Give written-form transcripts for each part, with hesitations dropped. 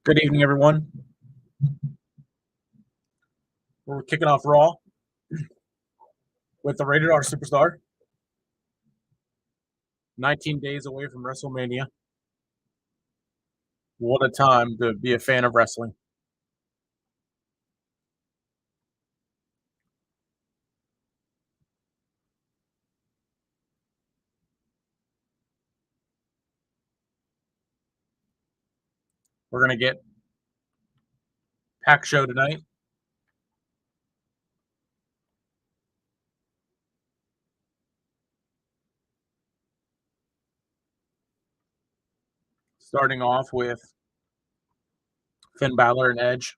Good evening, everyone. We're kicking off Raw with the Rated R Superstar. 19 days away from WrestleMania. What a time to be a fan of wrestling. We're going to get packed show tonight. Starting off with Finn Balor and Edge.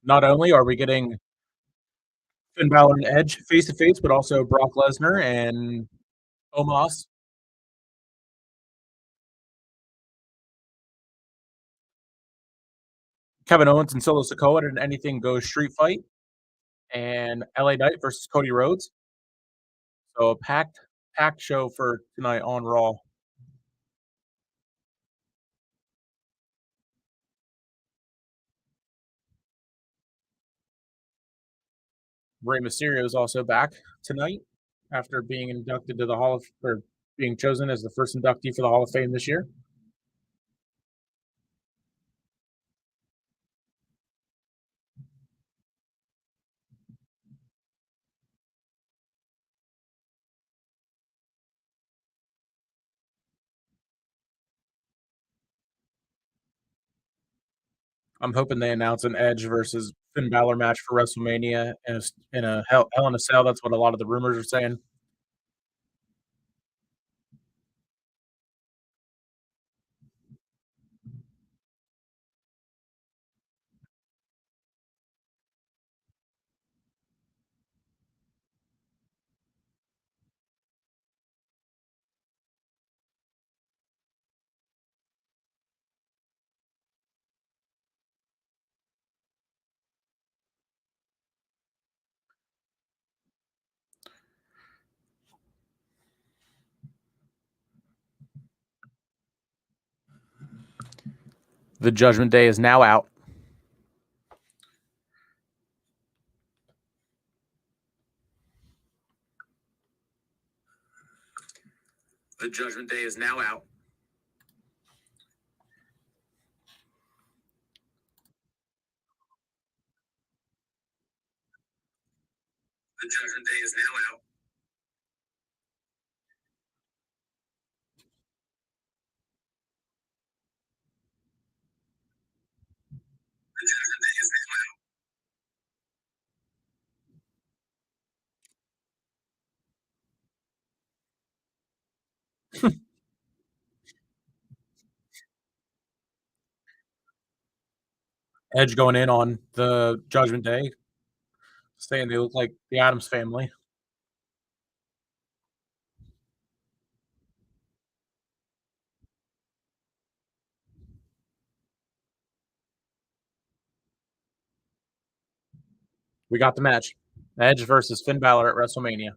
Not only are we getting Finn Balor and Edge face to face, but also Brock Lesnar and Omos. Kevin Owens and Solo Sikoa in an anything goes street fight, and LA Knight versus Cody Rhodes. So a packed show for tonight on Raw. Rey Mysterio is also back tonight after being inducted to the Hall of, or being chosen as the first inductee for the Hall of Fame this year. I'm hoping they announce an Edge versus Finn Balor match for WrestleMania in a Hell in a Cell. That's what a lot of the rumors are saying. The Judgment Day is now out. The Judgment Day is now out. The Judgment Day is now out. The Judgment Day is now out. Edge going in on the Judgment Day, saying they look like the Addams family. We got the match. Edge versus Finn Balor at WrestleMania.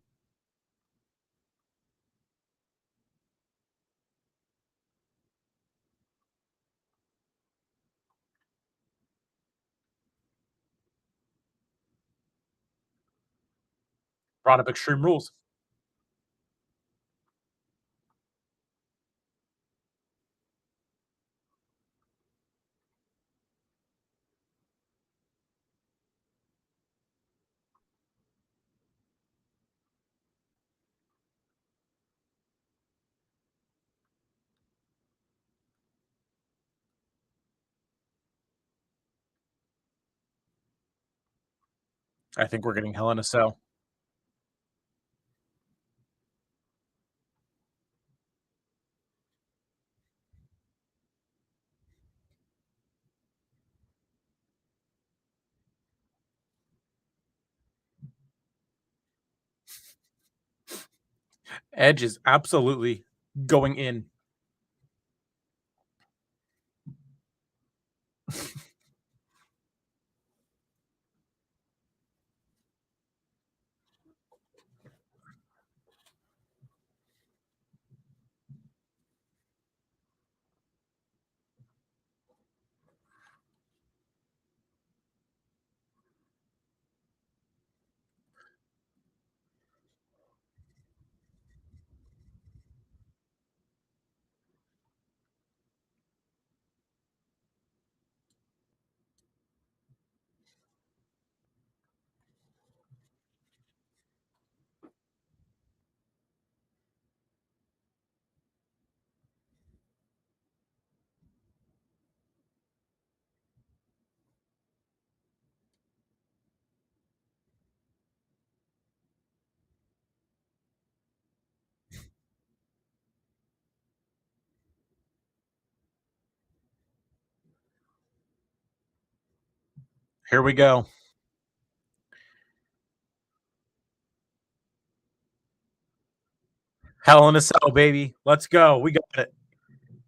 Brought up Extreme Rules. I think we're getting Hell in a Cell. Edge is absolutely going in. Here we go. Hell in a Cell, baby. Let's go. We got it.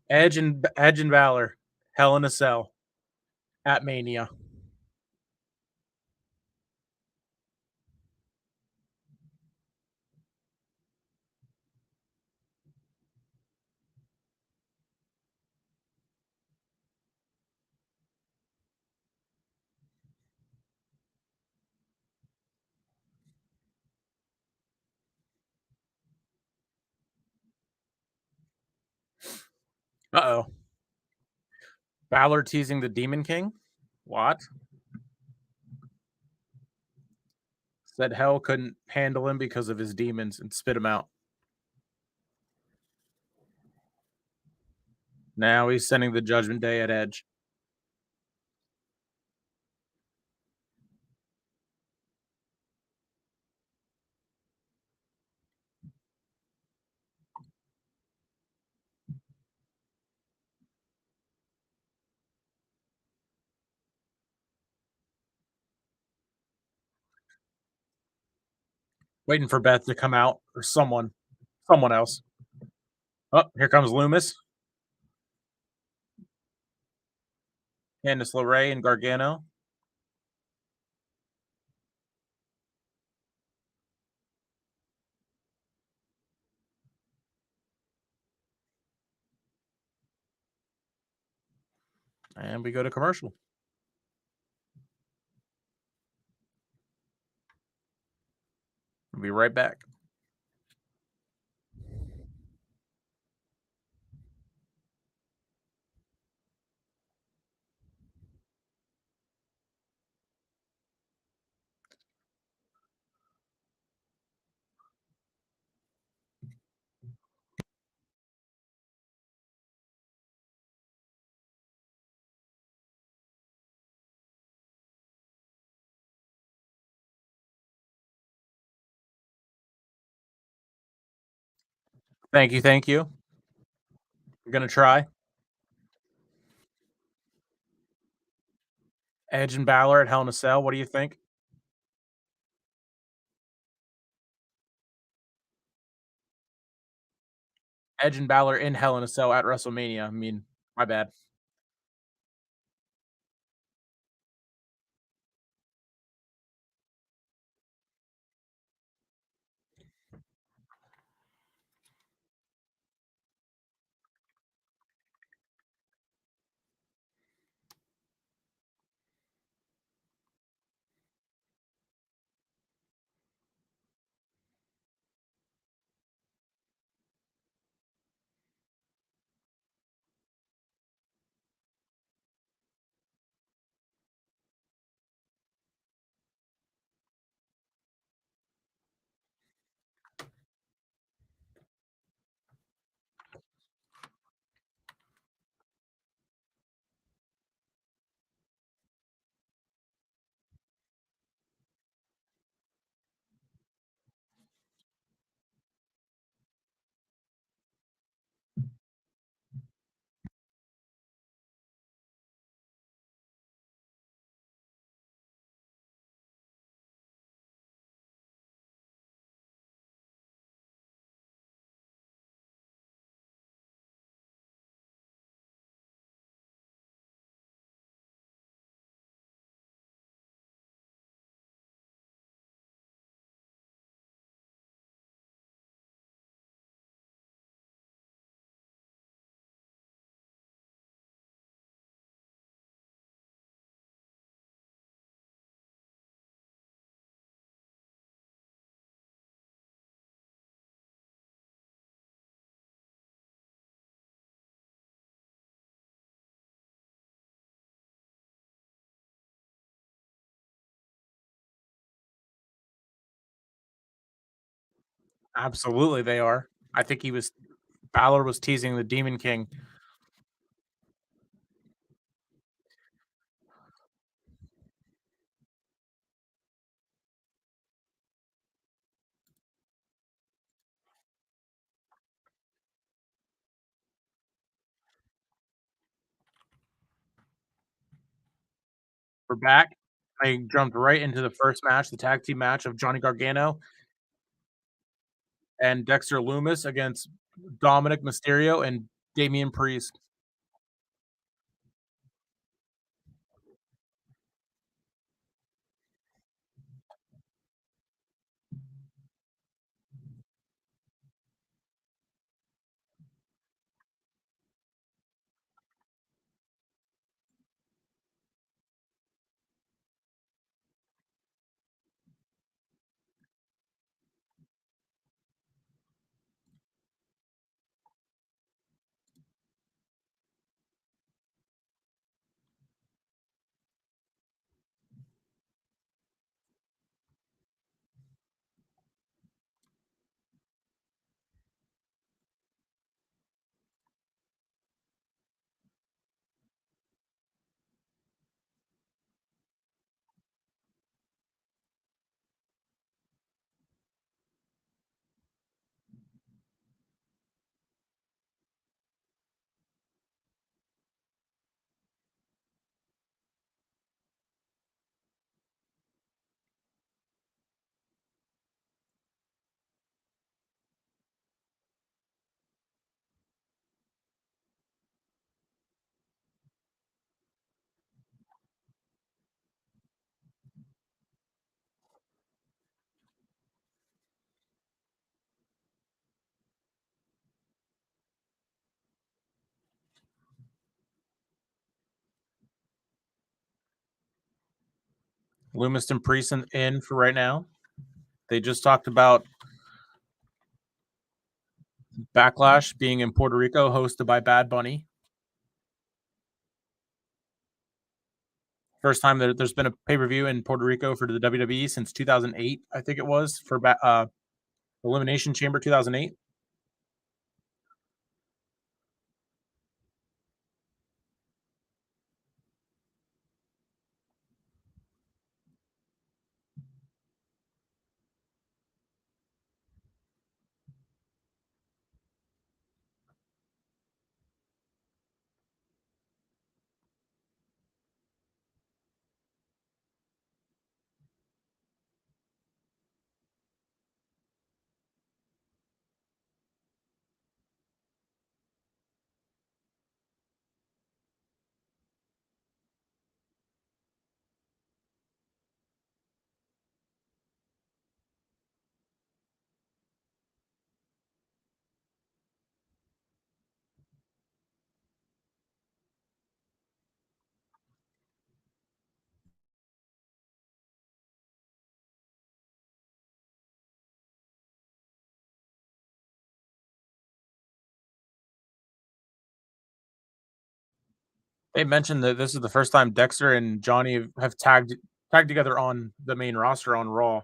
Edge and Valor. Hell in a Cell at Mania. Uh-oh. Balor teasing the Demon King? What? Said Hell couldn't handle him because of his demons and spit him out. Now he's sending the Judgment Day at Edge. Waiting for Beth to come out or someone else. Oh, here comes Lumis, Candice LeRae, and Gargano. And we go to commercial. We'll be right back. Thank you. Thank you. We're going to try. Edge and Balor at Hell in a Cell. What do you think? Edge and Balor in Hell in a Cell at WrestleMania. I mean, my bad. Absolutely, they are. I think he was Balor was teasing the Demon King. We're back. I jumped right into the first match, the tag team match of Johnny Gargano and Dexter Lumis against Dominik Mysterio and Damian Priest. Lumis and Priest in for right now. They just talked about Backlash being in Puerto Rico, hosted by Bad Bunny. First time that there's been a pay per view in Puerto Rico for the WWE since 2008, I think it was for Elimination Chamber 2008. They mentioned that this is the first time Dexter and Johnny have tagged together on the main roster on Raw.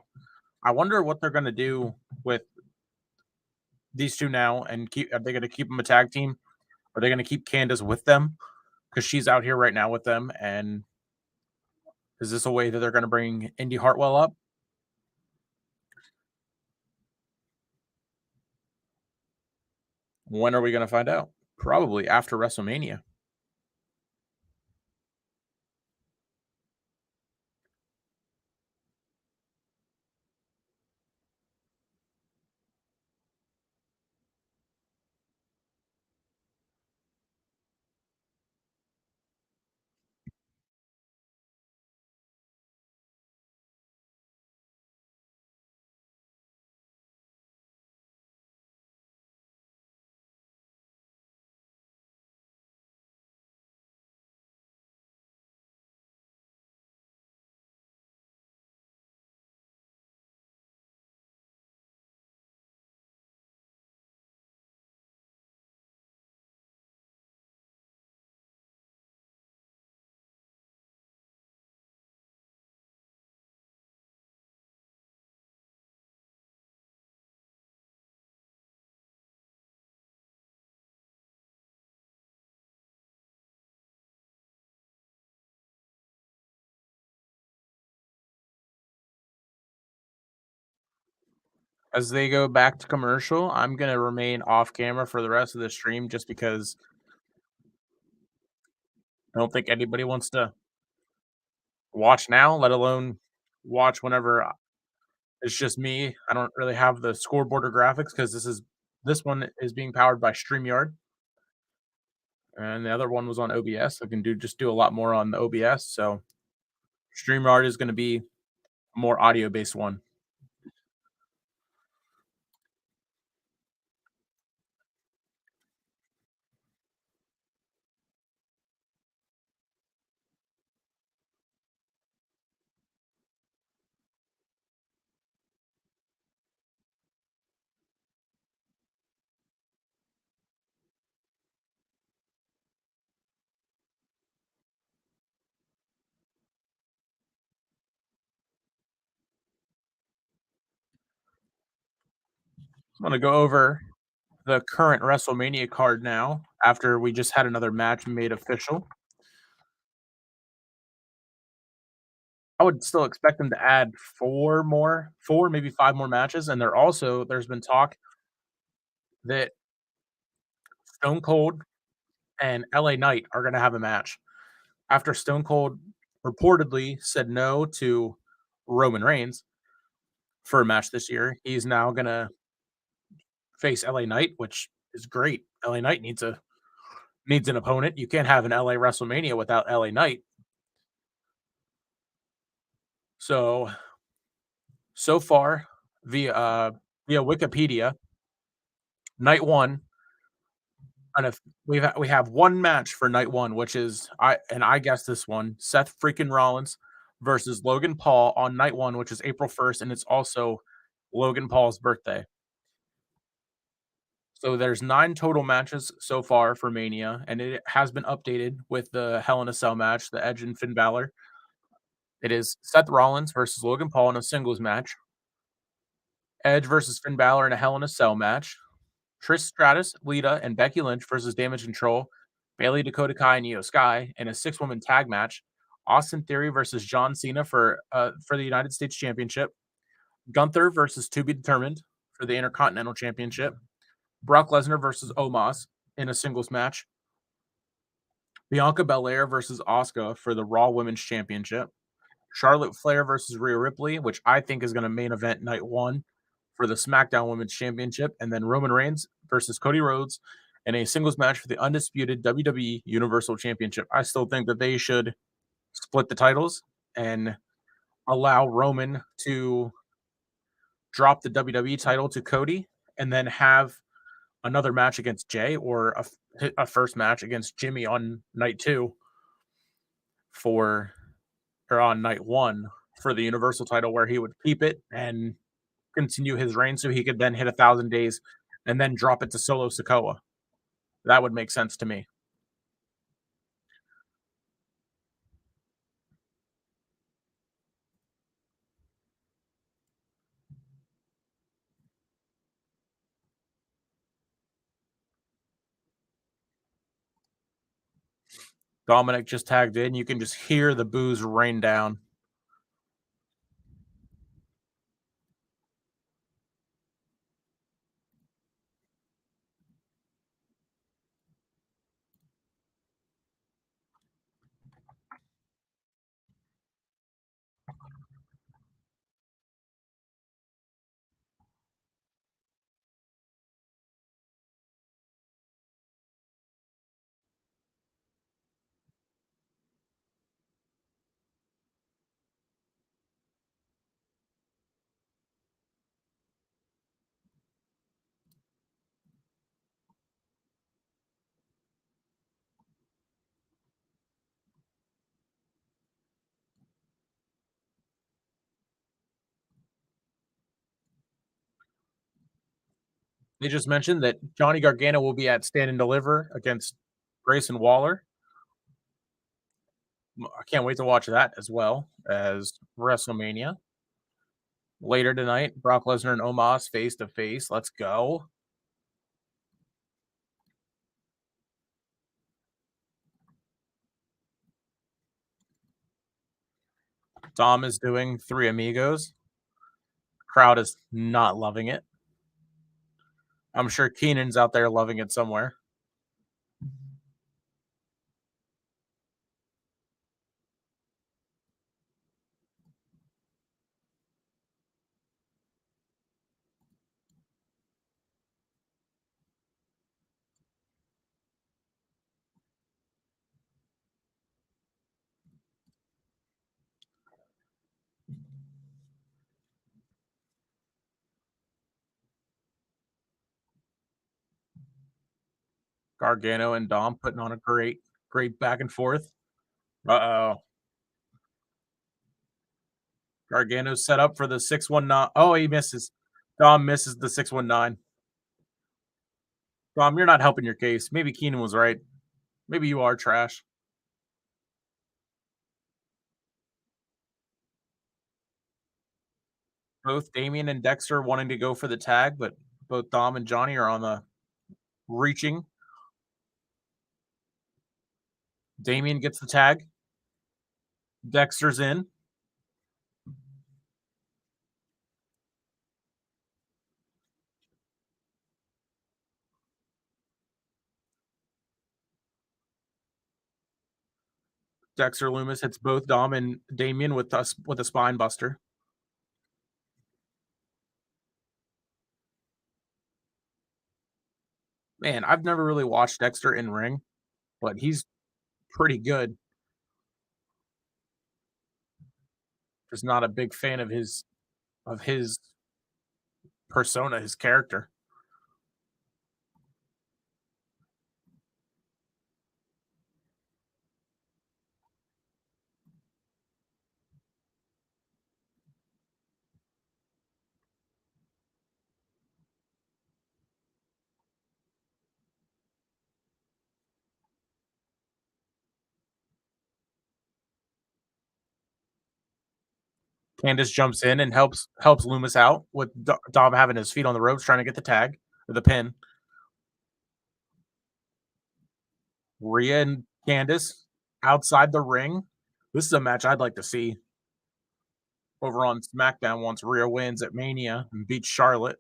I wonder what they're going to do with these two now, and keep are they going to keep them a tag team? Are they going to keep Candace with them because she's out here right now with them? And is this a way that they're going to bring Indy Hartwell up? When are we going to find out? Probably after WrestleMania. As they go back to commercial, I'm gonna remain off camera for the rest of the stream just because I don't think anybody wants to watch now, let alone watch whenever it's just me. I don't really have the scoreboard or graphics because this one is being powered by StreamYard, and the other one was on OBS. I can do a lot more on the OBS. So StreamYard is going to be a more audio based one. I'm going to go over the current WrestleMania card now after we just had another match made official. I would still expect them to add four, maybe five more matches. And there's been talk that Stone Cold and LA Knight are going to have a match. After Stone Cold reportedly said no to Roman Reigns for a match this year, he's now going to face LA Knight, which is great. LA Knight needs an opponent. You can't have an LA WrestleMania without LA Knight. So far via Wikipedia, night one, and if we have one match for night one, which is I guess this one, Seth freaking Rollins versus Logan Paul on night one, which is April 1st, and it's also Logan Paul's birthday. So there's 9 total matches so far for Mania, and it has been updated with the Hell in a Cell match, the Edge and Finn Balor. It is Seth Rollins versus Logan Paul in a singles match, Edge versus Finn Balor in a Hell in a Cell match, Trish Stratus, Lita, and Becky Lynch versus Damage Control, Bailey, Dakota Kai, and Io Sky in a 6-woman tag match, Austin Theory versus John Cena for the United States Championship, Gunther versus To Be Determined for the Intercontinental Championship, Brock Lesnar versus Omos in a singles match, Bianca Belair versus Asuka for the Raw Women's Championship, Charlotte Flair versus Rhea Ripley, which I think is going to main event night one for the SmackDown Women's Championship, and then Roman Reigns versus Cody Rhodes in a singles match for the undisputed WWE Universal Championship. I still think that they should split the titles and allow Roman to drop the WWE title to Cody and then have another match against Jay or a first match against Jimmy on night two for or on night one for the Universal title, where he would keep it and continue his reign so he could then hit 1,000 days and then drop it to Solo Sikoa. That would make sense to me. Dominik just tagged in. You can just hear the boos rain down. They just mentioned that Johnny Gargano will be at Stand and Deliver against Grayson Waller. I can't wait to watch that as well as WrestleMania. Later tonight, Brock Lesnar and Omos face to face. Let's go. Dom is doing Three Amigos. Crowd is not loving it. I'm sure Keenan's out there loving it somewhere. Gargano and Dom putting on a great back and forth. Uh-oh. Gargano's set up for the 619. Oh, he misses. Dom misses the 619. Dom, you're not helping your case. Maybe Keenan was right. Maybe you are trash. Both Damian and Dexter wanting to go for the tag, but both Dom and Johnny are on the reaching. Damian gets the tag. Dexter's in. Dexter Lumis hits both Dom and Damian with us with a spine buster. Man, I've never really watched Dexter in ring, but he's pretty good. Just not a big fan of his persona, his character. Candace jumps in and helps Loomis out with Dom having his feet on the ropes trying to get the tag or the pin. Rhea and Candace outside the ring. This is a match I'd like to see over on SmackDown once Rhea wins at Mania and beats Charlotte.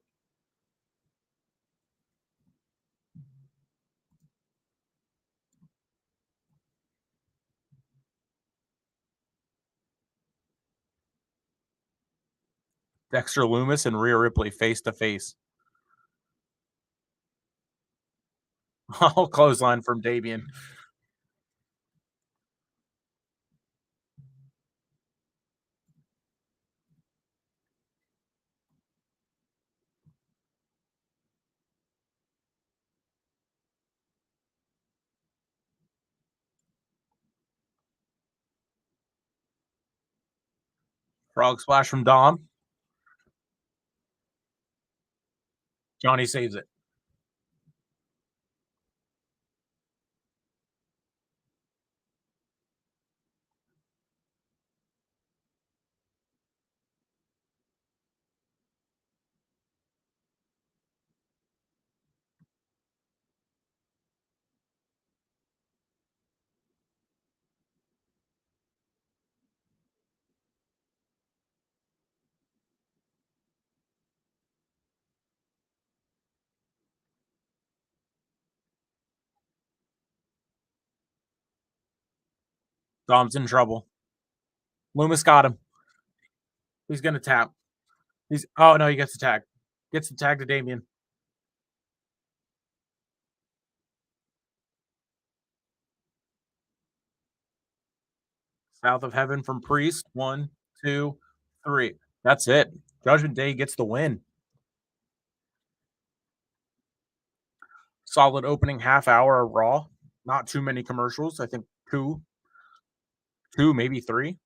Dexter Loomis and Rhea Ripley face to face. Oh, clothesline from Damian. Frog splash from Dom. Johnny saves it. Dom's in trouble. Loomis got him. He's gonna tap. He's oh no, he gets the tag. Gets the tag to Damian. South of Heaven from Priest. One, two, three. That's it. Judgment Day gets the win. Solid opening half hour of Raw. Not too many commercials. I think two, maybe three.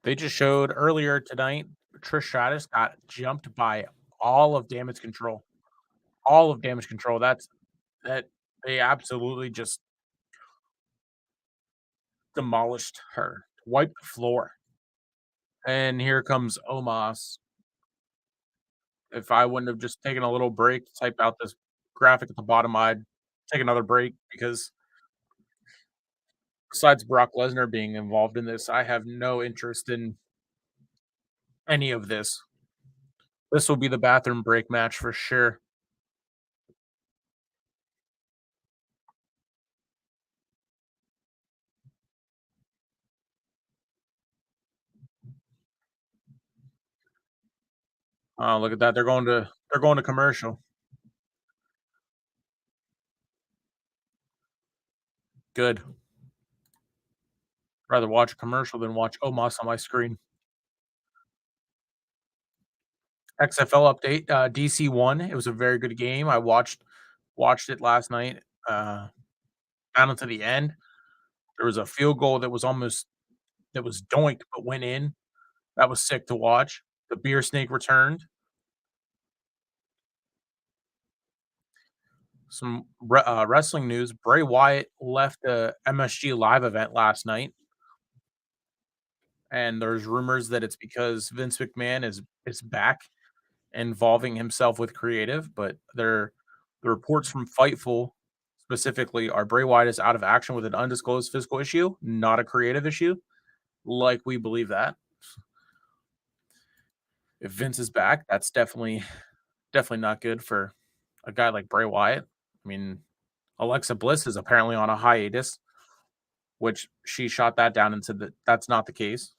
They just showed earlier tonight, Trish Stratus got jumped by all of Damage Control. All of Damage Control. That they absolutely just demolished her, wiped the floor. And here comes Omos. If I wouldn't have just taken a little break to type out this graphic at the bottom, I'd take another break because besides Brock Lesnar being involved in this, I have no interest in any of this. This will be the bathroom break match for sure. Oh, look at that. They're going to commercial. Good. Rather watch a commercial than watch Omos on my screen. XFL update, DC won. It was a very good game. I watched it last night, down until the end. There was a field goal that was doinked but went in. That was sick to watch. The beer snake returned. Some wrestling news: Bray Wyatt left the MSG Live event last night, and there's rumors that it's because Vince McMahon is back, involving himself with creative. But the reports from Fightful specifically are Bray Wyatt is out of action with an undisclosed physical issue, not a creative issue. Like we believe that if Vince is back, that's definitely not good for a guy like Bray Wyatt. I mean, Alexa Bliss is apparently on a hiatus, which she shot that down and said that that's not the case.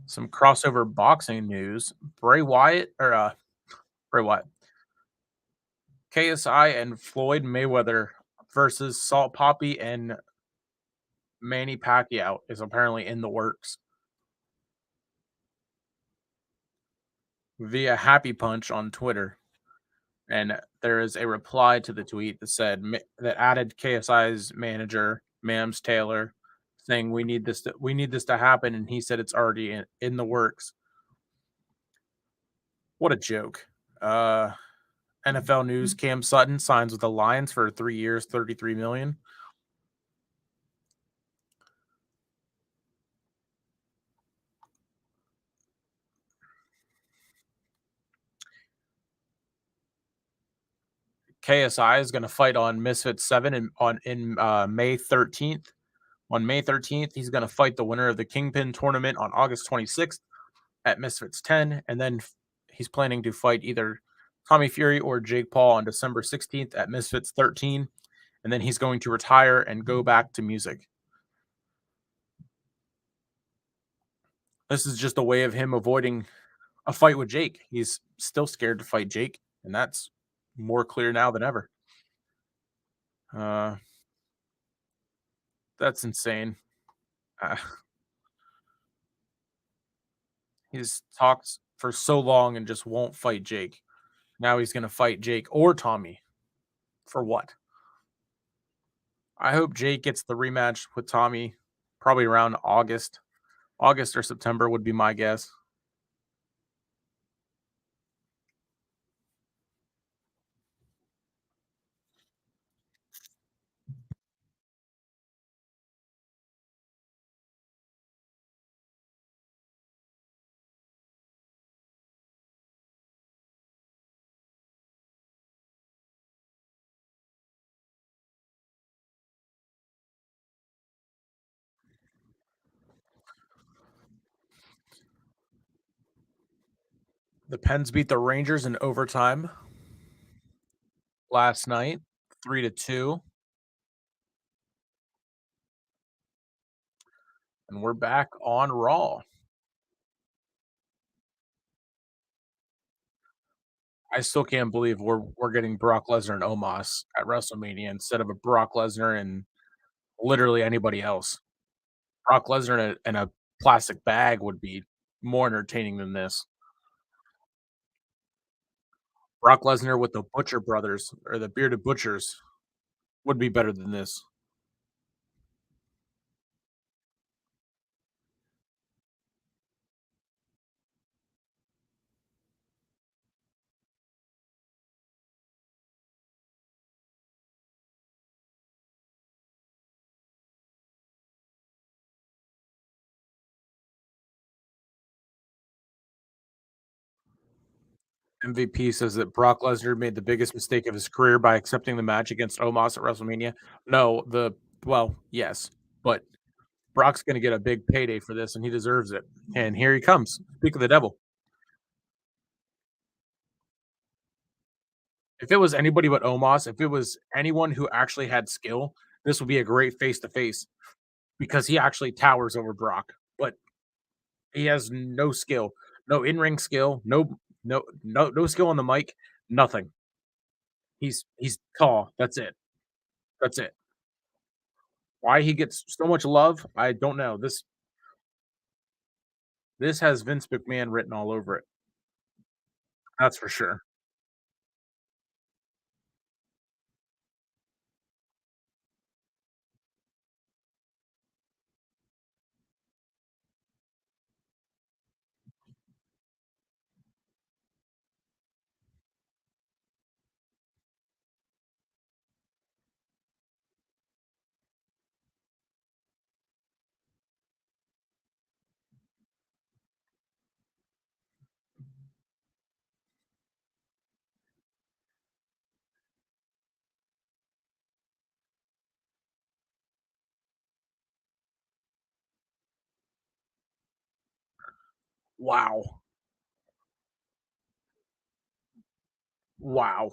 Some crossover boxing news: Bray Wyatt, KSI, and Floyd Mayweather versus Salt Poppy and Manny Pacquiao is apparently in the works via Happy Punch on Twitter. And there is a reply to the tweet that said that added KSI's manager, Mams Taylor, saying we need this to happen, and he said it's already in the works. What a joke. NFL news: Cam Sutton signs with the Lions for 3 years, 33 million. KSI is going to fight on Misfit 7 in May 13th. On May 13th, he's going to fight the winner of the Kingpin tournament on August 26th at Misfits 10, and then he's planning to fight either Tommy Fury or Jake Paul on December 16th at Misfits 13, and then he's going to retire and go back to music. This is just a way of him avoiding a fight with Jake. He's still scared to fight Jake, and that's more clear now than ever. Uh, that's insane. Uh, he's talked for so long and just won't fight Jake. Now he's going to fight Jake or Tommy. For what? I hope Jake gets the rematch with Tommy probably around August. August or September would be my guess. The Pens beat the Rangers in overtime last night, 3-2, and we're back on Raw. I still can't believe we're getting Brock Lesnar and Omos at WrestleMania instead of a Brock Lesnar and literally anybody else. Brock Lesnar in a plastic bag would be more entertaining than this. Brock Lesnar with the Butcher Brothers or the Bearded Butchers would be better than this. MVP says that Brock Lesnar made the biggest mistake of his career by accepting the match against Omos at WrestleMania. No, well, yes, but Brock's gonna get a big payday for this, and he deserves it. And here he comes. Speak of the devil. If it was anybody but Omos, if it was anyone who actually had skill, this would be a great face to face because he actually towers over Brock. But he has no skill, no in ring skill, no skill on the mic, nothing. He's tall. That's it. That's it. Why he gets so much love, I don't know. This has Vince McMahon written all over it. That's for sure. Wow. Wow.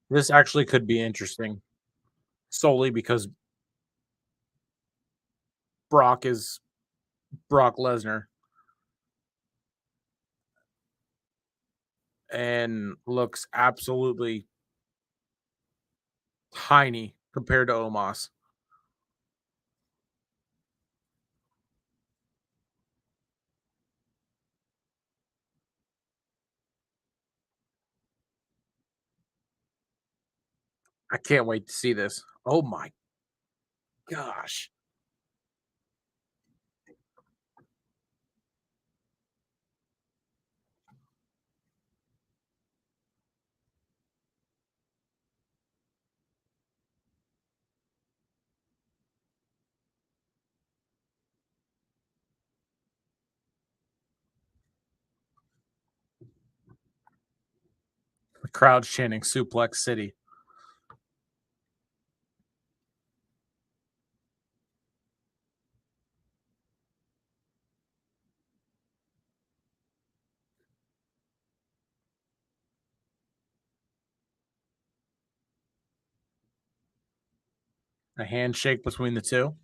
This actually could be interesting solely because Brock is Brock Lesnar and looks absolutely tiny compared to Omos. I can't wait to see this. Oh my gosh. The crowd's chanting Suplex City. A handshake between the two.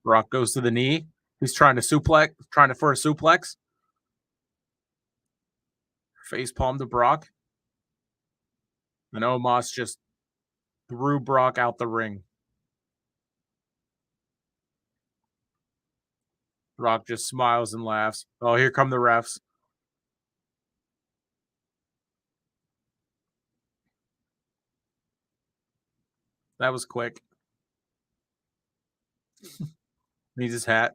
Brock goes to the knee. He's trying to suplex, trying to for a suplex. Face palm to Brock. And Omos just threw Brock out the ring. Brock just smiles and laughs. Oh, here come the refs. That was quick. Needs his hat.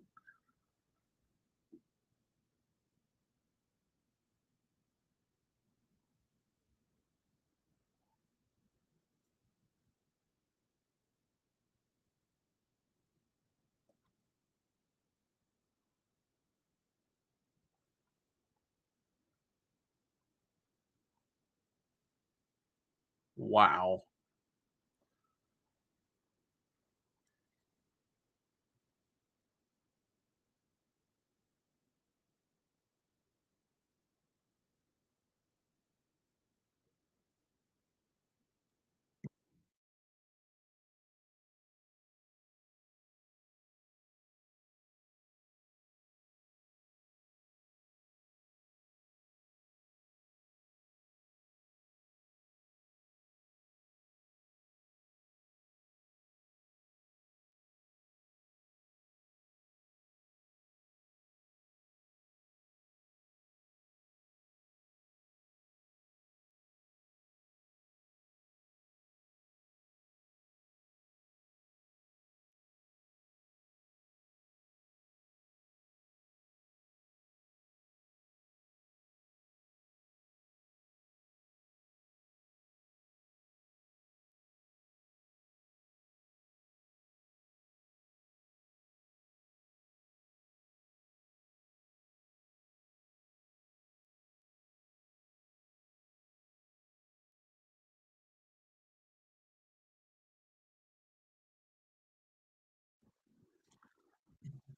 Wow.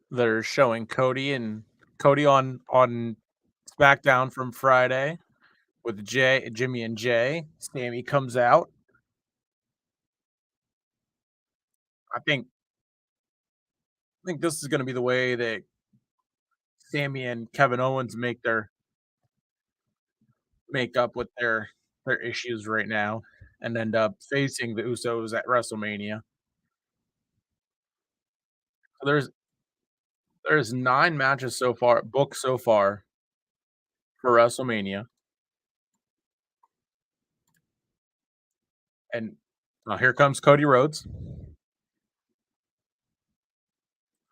They're showing Cody on SmackDown from Friday with Jimmy and Jay. Sammy comes out. I think this is gonna be the way that Sammy and Kevin Owens make up with their issues right now and end up facing the Usos at WrestleMania. So there's 9 matches so far booked so far for WrestleMania, and here comes Cody Rhodes.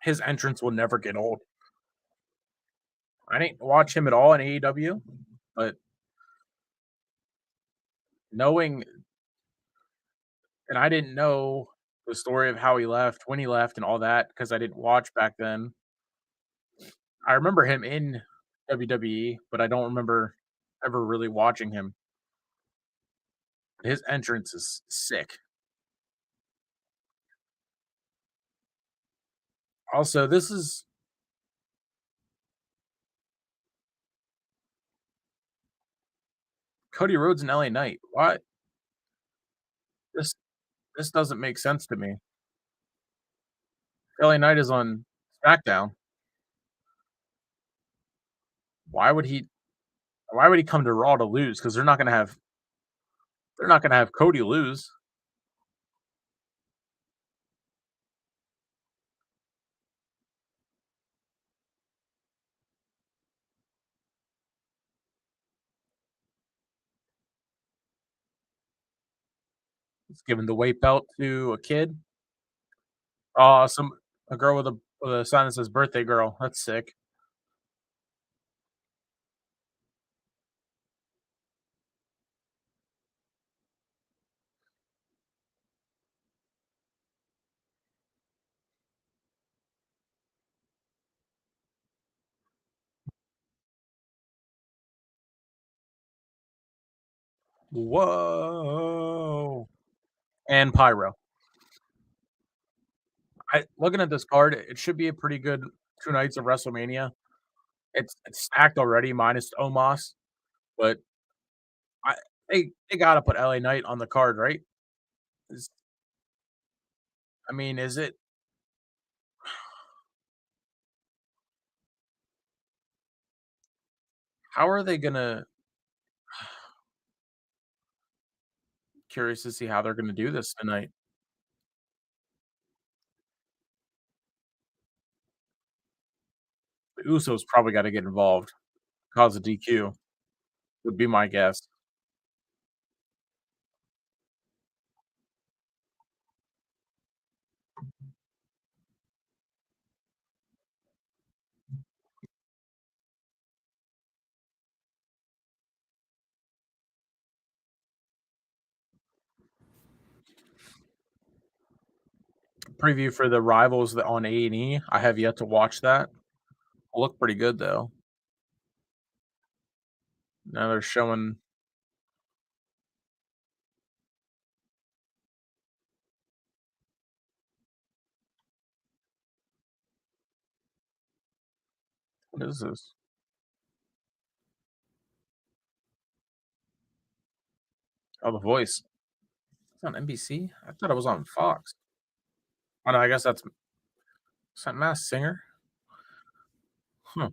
His entrance will never get old. I didn't watch him at all in AEW, but knowing and I didn't know the story of how he left, when he left, and all that because I didn't watch back then. I remember him in WWE, but I don't remember ever really watching him. His entrance is sick. Also, this is Cody Rhodes and LA Knight. What? This this doesn't make sense to me. LA Knight is on SmackDown. Why would he why would he come to Raw to lose? Because they're not gonna have Cody lose. He's giving the weight belt to a kid. Some a girl with a sign that says birthday girl. That's sick. Whoa. And Pyro. Looking at this card, it should be a pretty good 2 nights of WrestleMania. It's stacked already minus Omos, but I they gotta put LA Knight on the card, right? Is I mean, is it how are they gonna curious to see how they're gonna do this tonight. The Usos probably gotta get involved, cause a DQ would be my guess. Preview for the Rivals that on A&E, I have yet to watch that. Look pretty good though. Now they're showing what is this? Oh, The Voice. It's on NBC? I thought it was on Fox. Oh, no, I guess is that Masked Singer? Huh.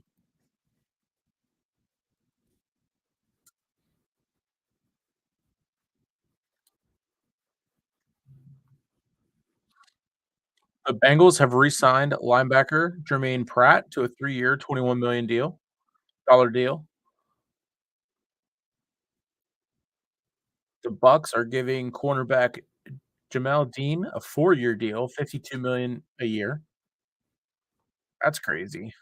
The Bengals have re-signed linebacker Jermaine Pratt to a 3-year, $21 million dollar deal. The Bucks are giving cornerback Jamel Dean a 4-year deal, 52 million a year. That's crazy.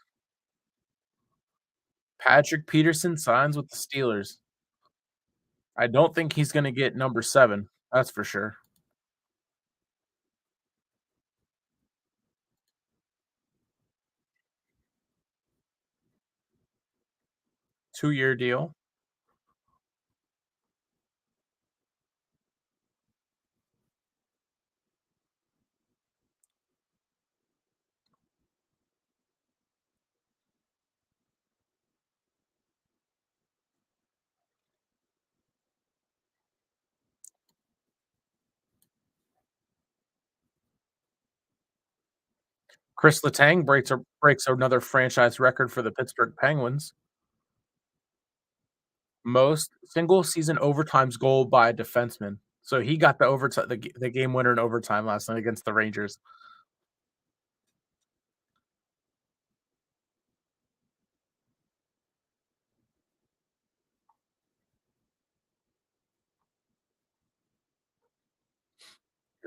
Patrick Peterson signs with the Steelers. I don't think he's gonna get number 7, that's for sure. 2-year deal. Chris Letang breaks another franchise record for the Pittsburgh Penguins. Most single season overtimes goal by a defenseman. So he got the game winner in overtime last night against the Rangers.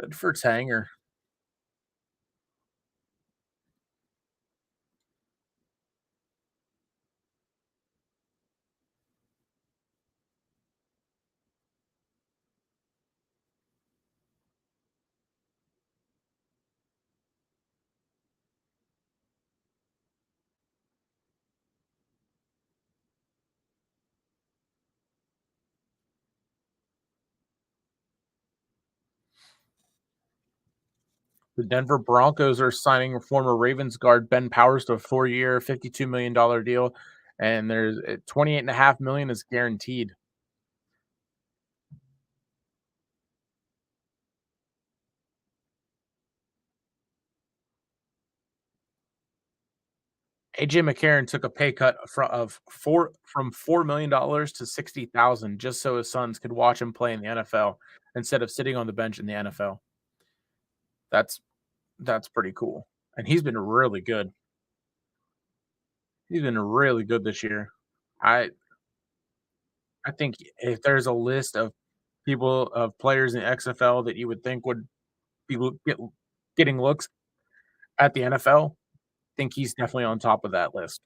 Good for Tanger. The Denver Broncos are signing former Ravens guard Ben Powers to a 4-year, $52 million deal, and there's 28.5 million is guaranteed. AJ McCarron took a pay cut from $4 million to 60,000 just so his sons could watch him play in the NFL instead of sitting on the bench in the NFL. That's that's pretty cool. And he's been really good. He's been really good this year. I I think if there's a list of players in XFL that you would think would be getting looks at the NFL, think he's definitely on top of that list.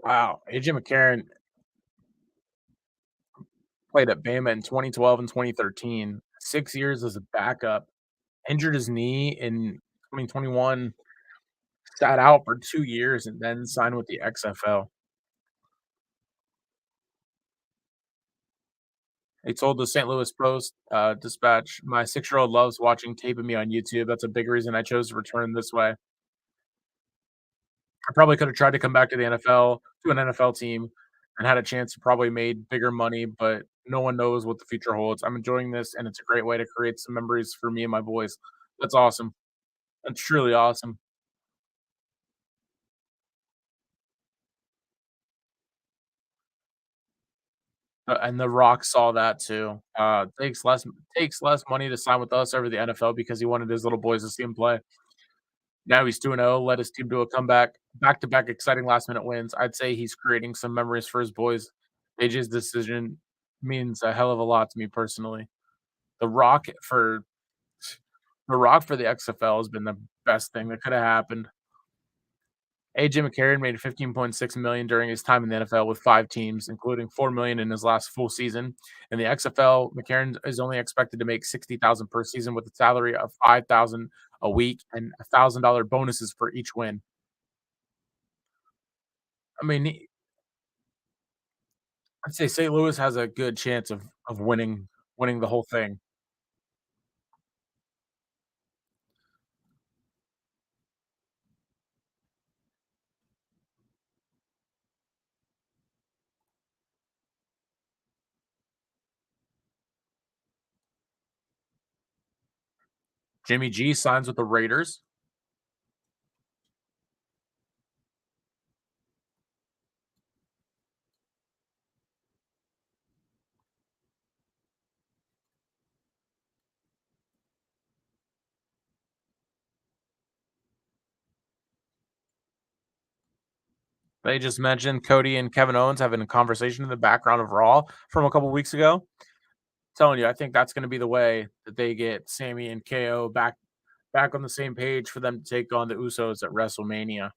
Wow, AJ McCarron played at Bama in 2012 and 2013, 6 years as a backup, injured his knee in 2021, sat out for 2 years, and then signed with the XFL. He told the St. Louis Post, Dispatch, "My six-year-old loves watching tape of me on YouTube. That's a big reason I chose to return this way. I probably could have tried to come back to the NFL, to an NFL team, and had a chance to probably made bigger money, but no one knows what the future holds. I'm enjoying this, and it's a great way to create some memories for me and my boys." That's awesome. That's truly awesome. And The Rock saw that too. Takes less money to sign with us over the NFL because he wanted his little boys to see him play. Now he's 2-0, led his team to a comeback, back-to-back exciting last-minute wins. I'd say he's creating some memories for his boys. AJ's decision means a hell of a lot to me personally. The Rock for The Rock for the XFL has been the best thing that coulda happened. AJ McCarron made 15.6 million during his time in the NFL with 5 teams, including 4 million in his last full season. In the XFL, McCarron is only expected to make 60,000 per season with a salary of 5,000 a week and $1,000 bonuses for each win. I mean, I'd say St. Louis has a good chance of winning the whole thing. Jimmy G signs with the Raiders. They just mentioned Cody and Kevin Owens having a conversation in the background of Raw from a couple weeks ago. Telling you, I think that's gonna be the way that they get Sammy and KO back on the same page for them to take on the Usos at WrestleMania.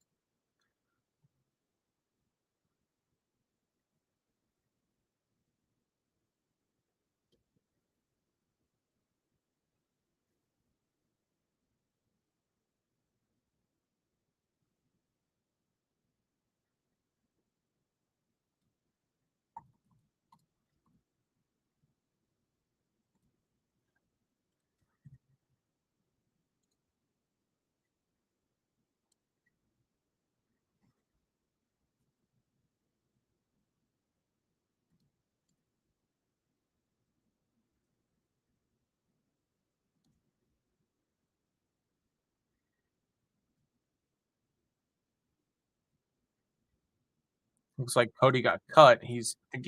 Looks like Cody got cut. I think he's I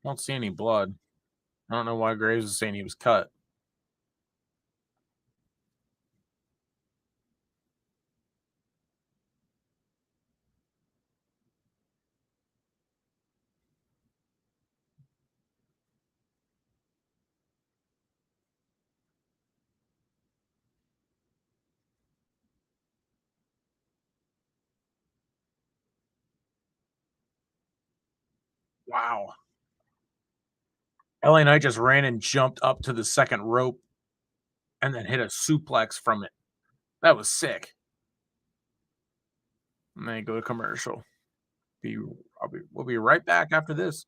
don't see any blood. I don't know why Graves is saying he was cut. Wow. LA Knight just ran and jumped up to the second rope and then hit a suplex from it. That was sick. And then go to commercial. We'll be right back after this.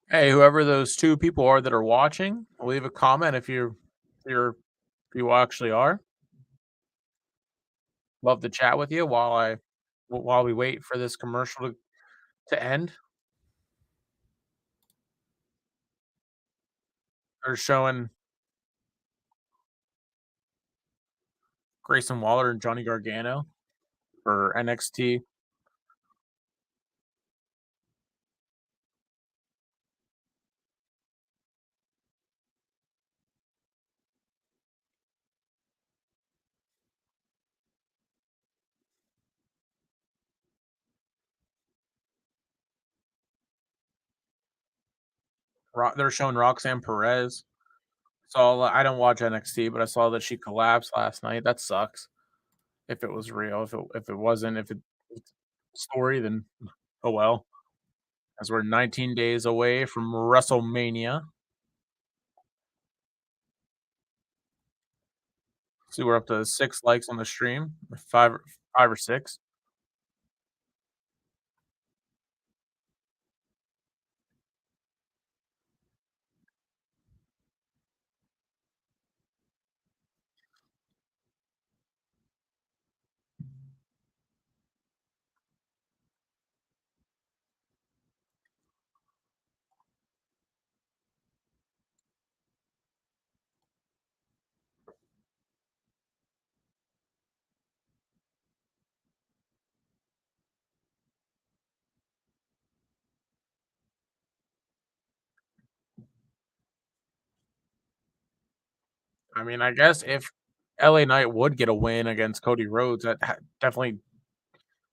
Hey, whoever those two people are that are watching, leave a comment you're if you actually are. Love to chat with you while we wait for this commercial to end. They're showing Grayson Waller and Johnny Gargano for NXT. They're showing Roxanne Perez. So I don't watch NXT, but I saw that she collapsed last night. That sucks. If it was real, if it wasn't, if it's story, then oh well. As we're 19 days away from WrestleMania. See, we're up to 6 likes on the stream, or 5 or 6. I mean, I guess if LA Knight would get a win against Cody Rhodes, that definitely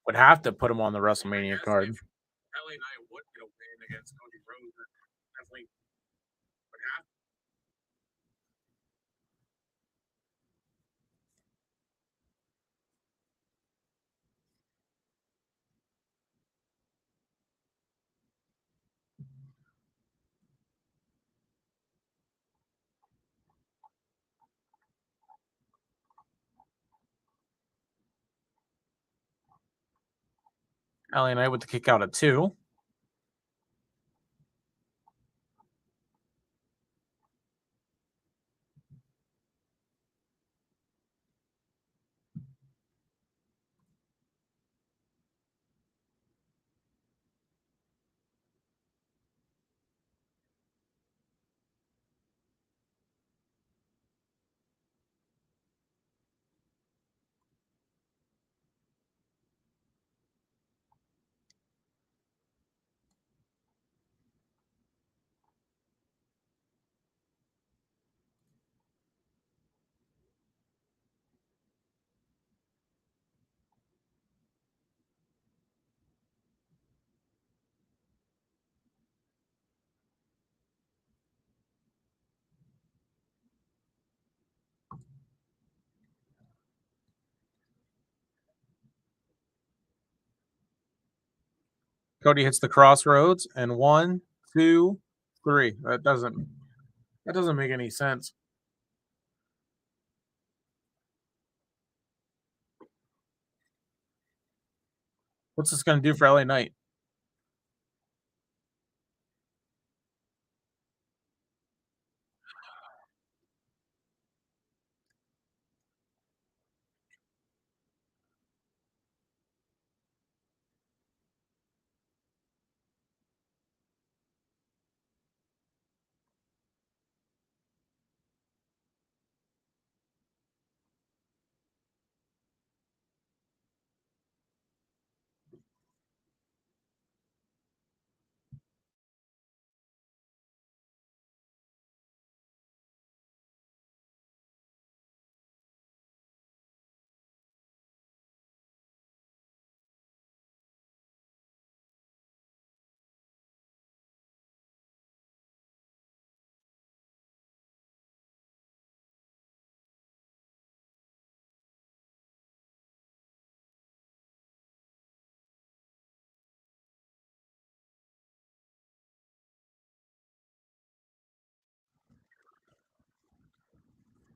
would have to put him on the WrestleMania card. LA Knight would get a win against Cody Rhodes, that definitely would have. LA Knight with the kick out at 2. Cody hits the crossroads, and 1, 2, 3. That doesn't make any sense. What's this gonna do for LA Knight?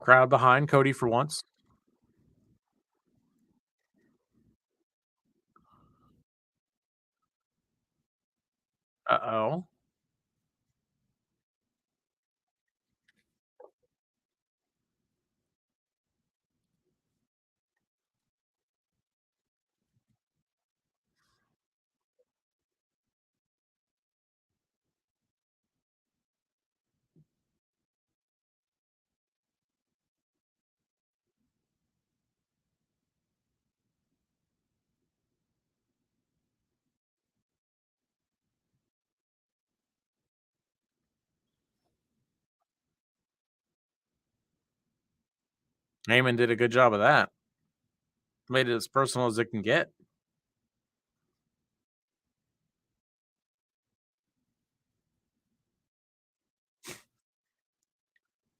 Crowd behind Cody for once. Uh-oh. Heyman did a good job of that. Made it as personal as it can get.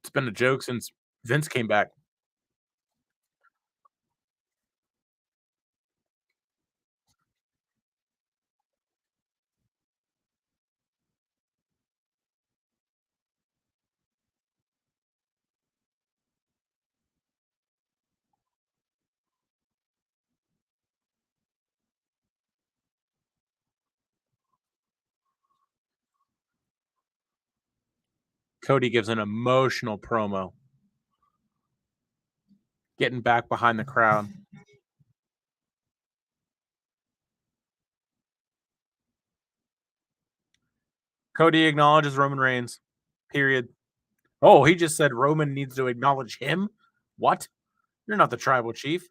It's been a joke since Vince came back. Cody gives an emotional promo, getting back behind the crowd. Cody acknowledges Roman Reigns. Period. Oh, he just said Roman needs to acknowledge him? What? You're not the tribal chief.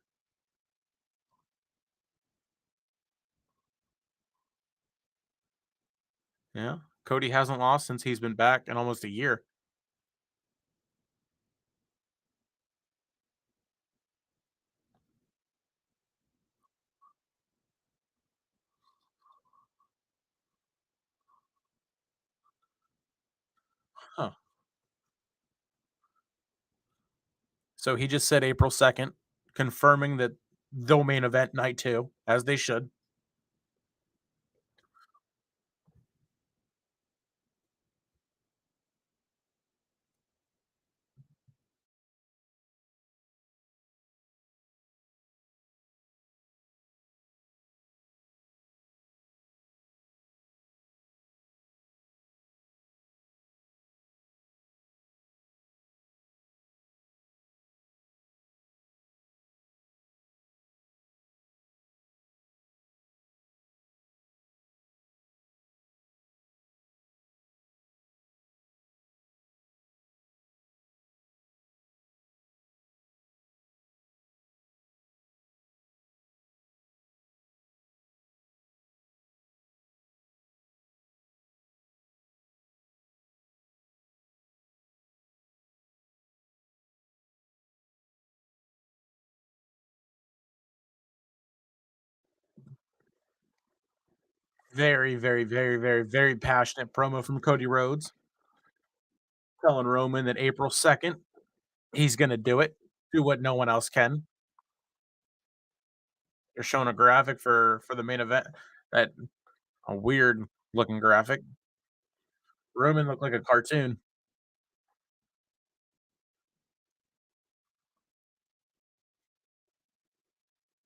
Yeah. Cody hasn't lost since he's been back in almost a year. Huh. So he just said April 2nd, confirming that they'll main event night two, as they should. Very, very, very, very, very passionate promo from Cody Rhodes, telling Roman that April 2nd, he's going to do it, do what no one else can. They're showing a graphic for the main event, that a weird looking graphic. Roman looked like a cartoon.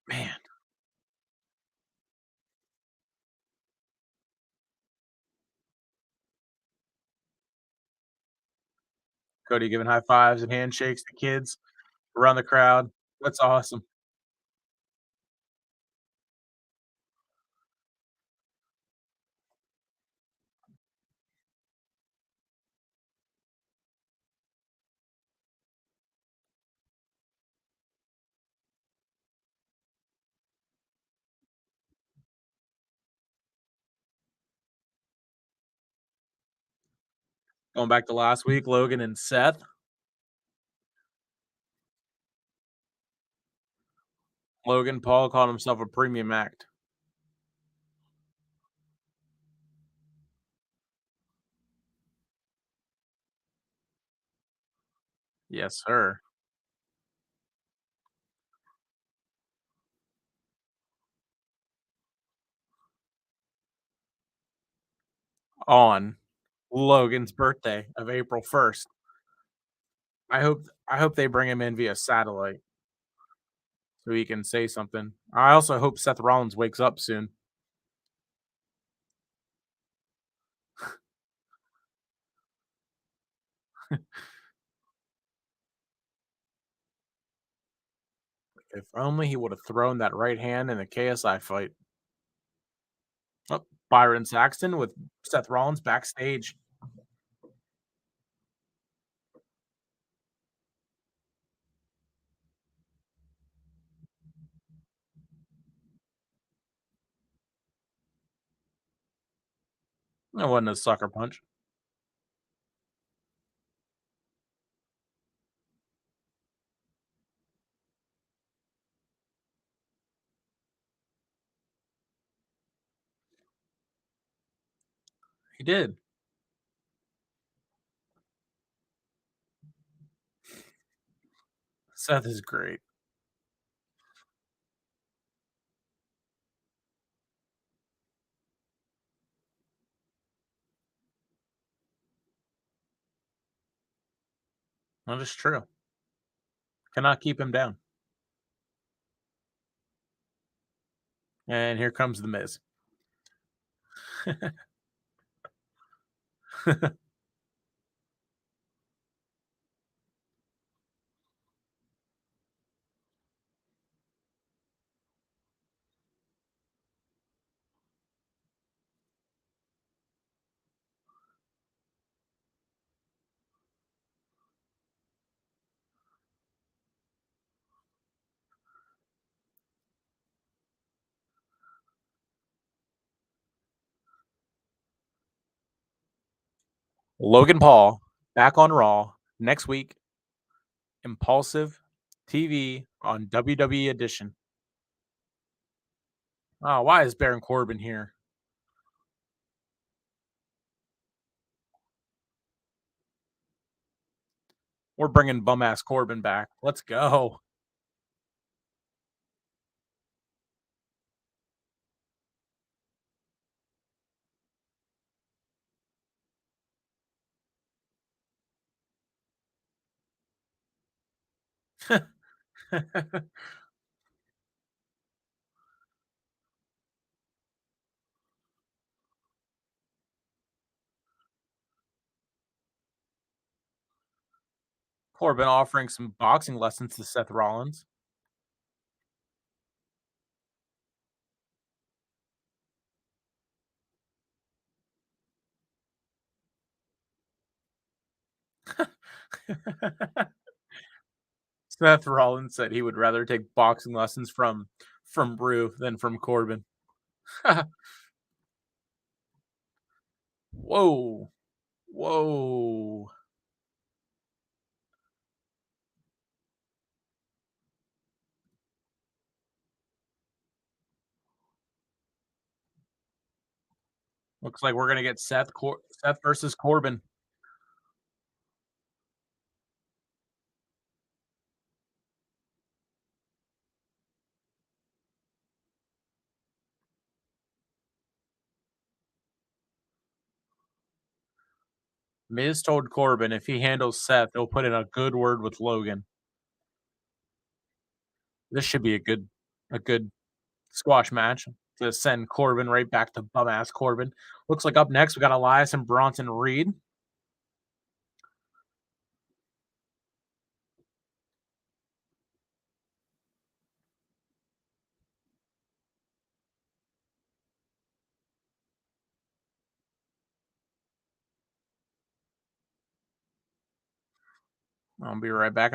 Man, Cody giving high fives and handshakes to kids around the crowd. That's awesome. Going back to last week, Logan and Seth. Logan Paul called himself a premium act. Yes, sir. On Logan's birthday of April 1st. I hope they bring him in via satellite so he can say something. I also hope Seth Rollins wakes up soon. If only he would have thrown that right hand in the KSI fight. Oh, Byron Saxton with Seth Rollins backstage. That wasn't a sucker punch. He did. Seth is great. That is true. Cannot keep him down. And here comes the Miz. Logan Paul back on Raw next week. Impulsive TV on WWE Edition. Oh, why is Baron Corbin here? We're bringing bum ass Corbin back. Let's go. Corbin offering some boxing lessons to Seth Rollins. Seth Rollins said he would rather take boxing lessons from Brew than from Corbin. Whoa. Whoa. Looks like we're gonna get Seth versus Corbin. Miz told Corbin if he handles Seth, he'll put in a good word with Logan. This should be a good squash match to send Corbin right back to bum ass Corbin. Looks like up next we got Elias and Bronson Reed. I'll be right back.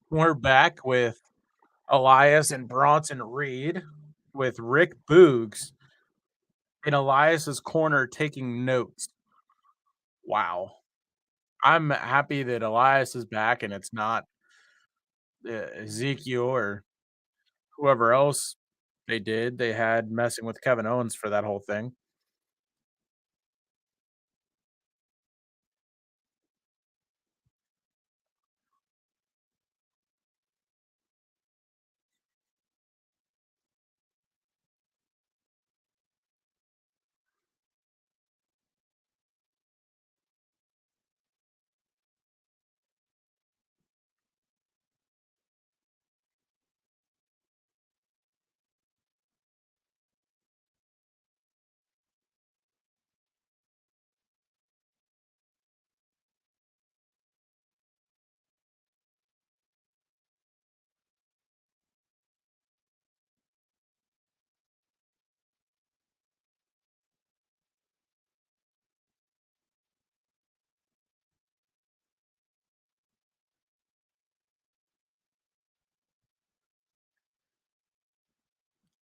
We're back with Elias and Bronson Reed with Rick Boogs in Elias's corner taking notes. Wow. I'm happy that Elias is back and it's not Ezekiel or whoever else they had messing with Kevin Owens for that whole thing.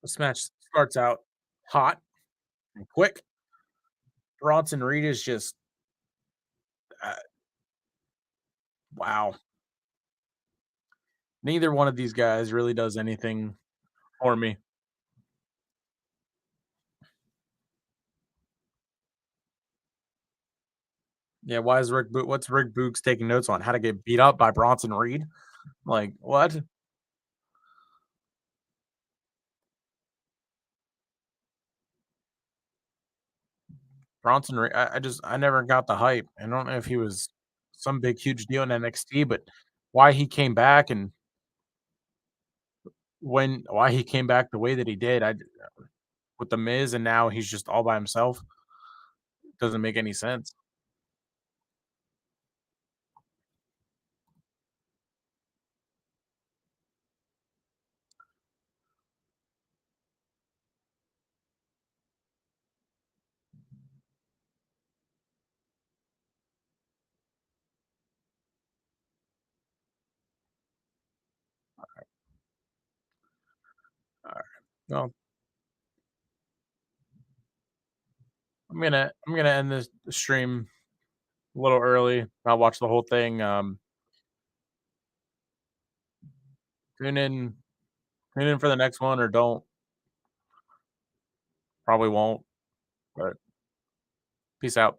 This match starts out hot and quick. Bronson Reed is just uh, wow. Neither one of these guys really does anything for me. Yeah, why is what's Rick Boogs taking notes on? How to get beat up by Bronson Reed? Like, what? Bronson Reed, I never got the hype. I don't know if he was some big huge deal in NXT, but why he came back and why he came back the way that he did, I with the Miz and now he's just all by himself doesn't make any sense. Alright. Well, I'm gonna end this stream a little early. I'll watch the whole thing. Tune in tune in for the next one or don't. Probably won't, but peace out.